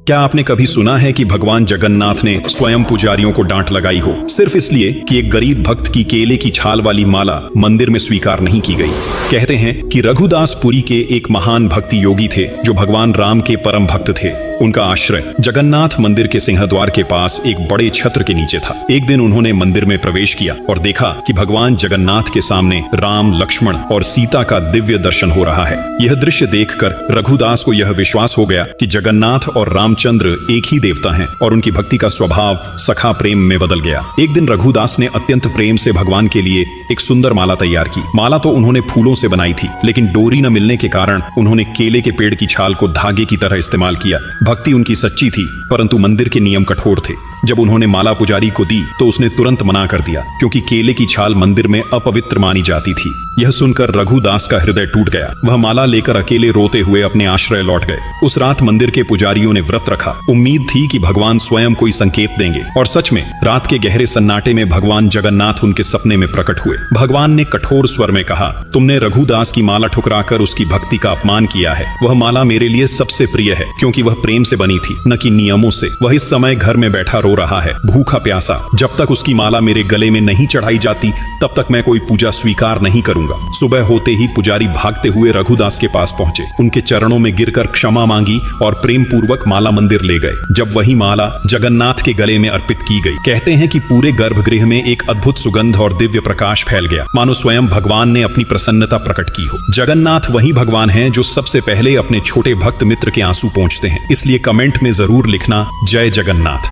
क्या आपने कभी सुना है कि भगवान जगन्नाथ ने स्वयं पुजारियों को डांट लगाई हो सिर्फ इसलिए कि एक गरीब भक्त की केले की छाल वाली माला मंदिर में स्वीकार नहीं की गई? कहते हैं कि रघुदास पुरी के एक महान भक्ति योगी थे जो भगवान राम के परम भक्त थे। उनका आश्रय जगन्नाथ मंदिर के सिंहद्वार के पास एक बड़े छत्र के नीचे था। एक दिन उन्होंने मंदिर में प्रवेश किया और देखा कि भगवान जगन्नाथ के सामने राम, लक्ष्मण और सीता का दिव्य दर्शन हो रहा है। यह दृश्य देखकर रघुदास को यह विश्वास हो गया कि जगन्नाथ और रामचंद्र एक ही देवता हैं और उनकी भक्ति का स्वभाव सखा प्रेम में बदल गया। एक दिन रघुदास ने अत्यंत प्रेम से भगवान के लिए एक सुंदर माला तैयार की। माला तो उन्होंने फूलों से बनाई थी, लेकिन डोरी न मिलने के कारण उन्होंने केले के पेड़ की छाल को धागे की तरह इस्तेमाल किया। भक्ति उनकी सच्ची थी, परंतु मंदिर के नियम कठोर थे। जब उन्होंने माला पुजारी को दी तो उसने तुरंत मना कर दिया, क्योंकि केले की छाल मंदिर में अपवित्र मानी जाती थी। यह सुनकर रघुदास का हृदय टूट गया। वह माला लेकर अकेले रोते हुए अपने आश्रय लौट गए। उस रात मंदिर के पुजारियों ने व्रत रखा। उम्मीद थी कि भगवान स्वयं कोई संकेत देंगे, और सच में रात के गहरे सन्नाटे में भगवान जगन्नाथ उनके सपने में प्रकट हुए। भगवान ने कठोर स्वर में कहा, तुमने रघुदास की माला ठुकराकर उसकी भक्ति का अपमान किया है। वह माला मेरे लिए सबसे प्रिय है, क्योंकि वह प्रेम से बनी थी, न कि नियमों से। वह इस समय घर में बैठा रो रहा है, भूखा प्यासा। जब तक उसकी माला मेरे गले में नहीं चढ़ाई जाती, तब तक मैं कोई पूजा स्वीकार नहीं करूंगा। सुबह होते ही पुजारी भागते हुए रघुदास के पास पहुंचे, उनके चरणों में गिरकर क्षमा मांगी और प्रेम पूर्वक माला मंदिर ले गए। जब वही माला जगन्नाथ के गले में अर्पित की गई, कहते हैं कि पूरे गर्भगृह में एक अद्भुत सुगंध और दिव्य प्रकाश फैल गया, मानो स्वयं भगवान ने अपनी प्रसन्नता प्रकट की हो। जगन्नाथ वही भगवान हैं जो सबसे पहले अपने छोटे भक्त मित्र के आंसू पोंछते हैं। इसलिए कमेंट में जरूर लिखना, जय जगन्नाथ।